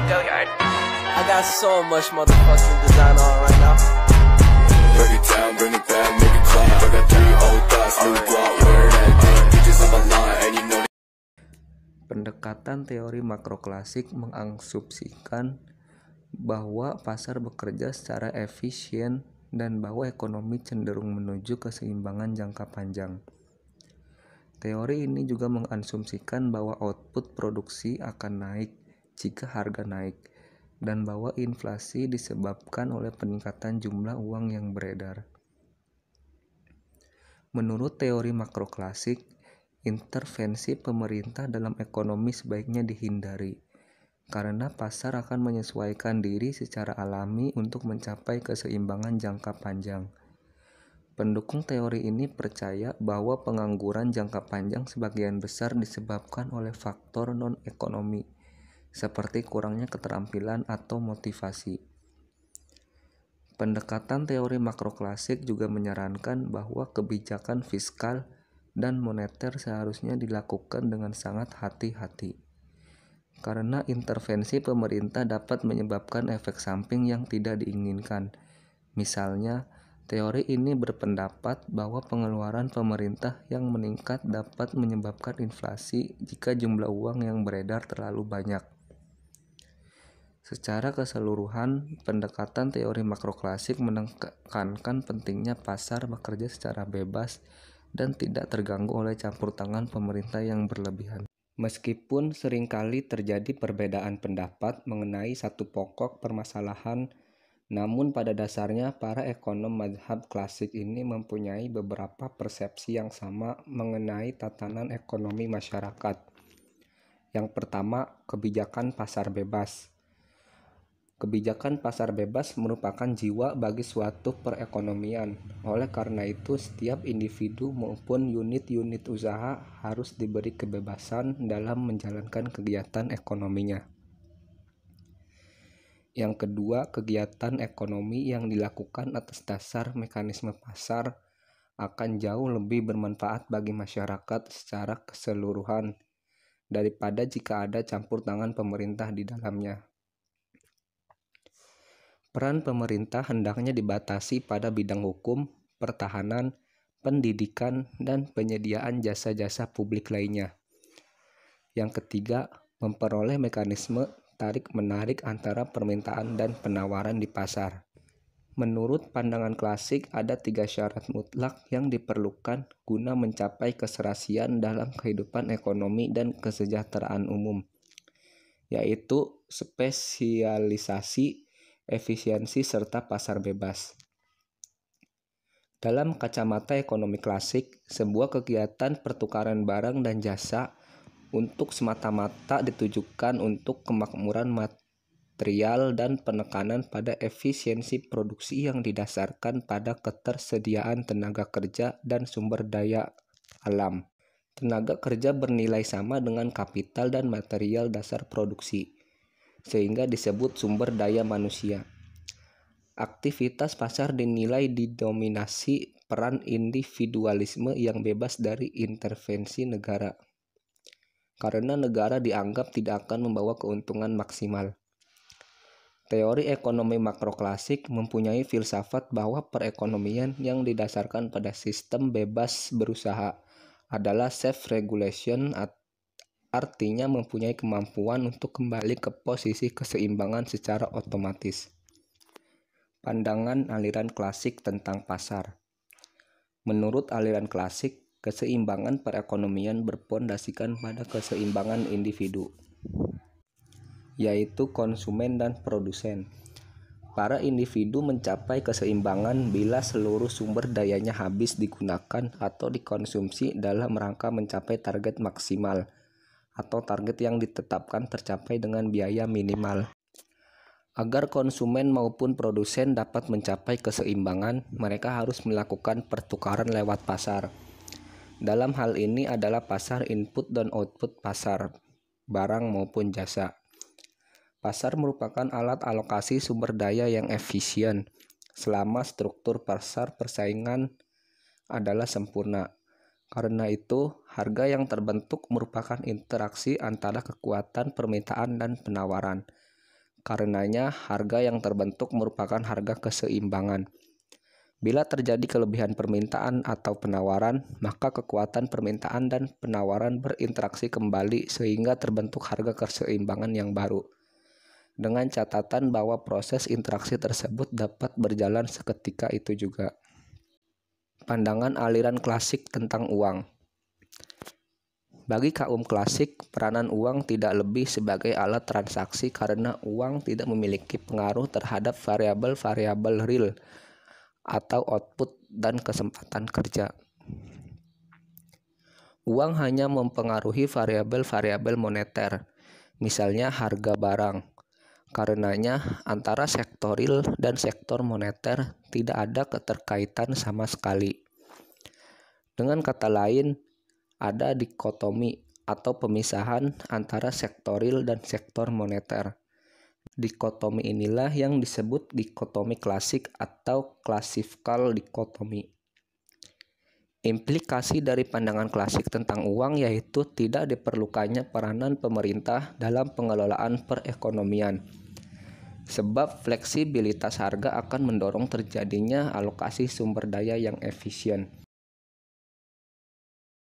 Go yard. I got so much motherfucking design on right now. Break it down, bring it back, make it clap. I got 3 old thoughts, new guap, where that thing. Bitches on my line, and you know. Pendekatan teori makroklasik mengasumsikan bahwa pasar bekerja secara efisien dan bahwa ekonomi cenderung menuju keseimbangan jangka panjang. Teori ini juga mengasumsikan bahwa output produksi akan naik jika harga naik, dan bahwa inflasi disebabkan oleh peningkatan jumlah uang yang beredar. Menurut teori makroklasik, intervensi pemerintah dalam ekonomi sebaiknya dihindari, karena pasar akan menyesuaikan diri secara alami untuk mencapai keseimbangan jangka panjang. Pendukung teori ini percaya bahwa pengangguran jangka panjang sebagian besar disebabkan oleh faktor non-ekonomi, seperti kurangnya keterampilan atau motivasi. Pendekatan teori makroklasik juga menyarankan bahwa kebijakan fiskal dan moneter seharusnya dilakukan dengan sangat hati-hati, karena intervensi pemerintah dapat menyebabkan efek samping yang tidak diinginkan. Misalnya, teori ini berpendapat bahwa pengeluaran pemerintah yang meningkat dapat menyebabkan inflasi jika jumlah uang yang beredar terlalu banyak. Secara keseluruhan, pendekatan teori makroklasik menekankan pentingnya pasar bekerja secara bebas dan tidak terganggu oleh campur tangan pemerintah yang berlebihan. Meskipun seringkali terjadi perbedaan pendapat mengenai satu pokok permasalahan, namun pada dasarnya para ekonom mazhab klasik ini mempunyai beberapa persepsi yang sama mengenai tatanan ekonomi masyarakat. Yang pertama, kebijakan pasar bebas. Kebijakan pasar bebas merupakan jiwa bagi suatu perekonomian. Oleh karena itu, setiap individu maupun unit-unit usaha harus diberi kebebasan dalam menjalankan kegiatan ekonominya. Yang kedua, kegiatan ekonomi yang dilakukan atas dasar mekanisme pasar akan jauh lebih bermanfaat bagi masyarakat secara keseluruhan daripada jika ada campur tangan pemerintah di dalamnya. Peran pemerintah hendaknya dibatasi pada bidang hukum, pertahanan, pendidikan, dan penyediaan jasa-jasa publik lainnya. Yang ketiga, memperoleh mekanisme tarik-menarik antara permintaan dan penawaran di pasar. Menurut pandangan klasik, ada 3 syarat mutlak yang diperlukan guna mencapai keserasian dalam kehidupan ekonomi dan kesejahteraan umum, yaitu spesialisasi, efisiensi, serta pasar bebas. Dalam kacamata ekonomi klasik, sebuah kegiatan pertukaran barang dan jasa untuk semata-mata ditujukan untuk kemakmuran material dan penekanan pada efisiensi produksi yang didasarkan pada ketersediaan tenaga kerja dan sumber daya alam. Tenaga kerja bernilai sama dengan kapital dan material dasar produksi, sehingga disebut sumber daya manusia. Aktivitas pasar dinilai didominasi peran individualisme yang bebas dari intervensi negara, karena negara dianggap tidak akan membawa keuntungan maksimal. Teori ekonomi makroklasik mempunyai filsafat bahwa perekonomian yang didasarkan pada sistem bebas berusaha adalah self-regulation, artinya mempunyai kemampuan untuk kembali ke posisi keseimbangan secara otomatis. Pandangan aliran klasik tentang pasar. Menurut aliran klasik, keseimbangan perekonomian berpondasikan pada keseimbangan individu, yaitu konsumen dan produsen. Para individu mencapai keseimbangan bila seluruh sumber dayanya habis digunakan atau dikonsumsi dalam rangka mencapai target maksimal, atau target yang ditetapkan tercapai dengan biaya minimal. Agar konsumen maupun produsen dapat mencapai keseimbangan, mereka harus melakukan pertukaran lewat pasar. Dalam hal ini adalah pasar input dan output pasar, barang maupun jasa. Pasar merupakan alat alokasi sumber daya yang efisien, selama struktur pasar persaingan adalah sempurna. Karena itu, harga yang terbentuk merupakan interaksi antara kekuatan permintaan dan penawaran. Karenanya, harga yang terbentuk merupakan harga keseimbangan. Bila terjadi kelebihan permintaan atau penawaran, maka kekuatan permintaan dan penawaran berinteraksi kembali sehingga terbentuk harga keseimbangan yang baru. Dengan catatan bahwa proses interaksi tersebut dapat berjalan seketika itu juga. Pandangan aliran klasik tentang uang. Bagi kaum klasik, peranan uang tidak lebih sebagai alat transaksi karena uang tidak memiliki pengaruh terhadap variabel-variabel real atau output dan kesempatan kerja. Uang hanya mempengaruhi variabel-variabel moneter, misalnya harga barang. Karenanya, antara sektor real dan sektor moneter tidak ada keterkaitan sama sekali. Dengan kata lain, ada dikotomi atau pemisahan antara sektor real dan sektor moneter. Dikotomi inilah yang disebut dikotomi klasik atau classical dikotomi. Implikasi dari pandangan klasik tentang uang yaitu tidak diperlukannya peranan pemerintah dalam pengelolaan perekonomian. Sebab fleksibilitas harga akan mendorong terjadinya alokasi sumber daya yang efisien.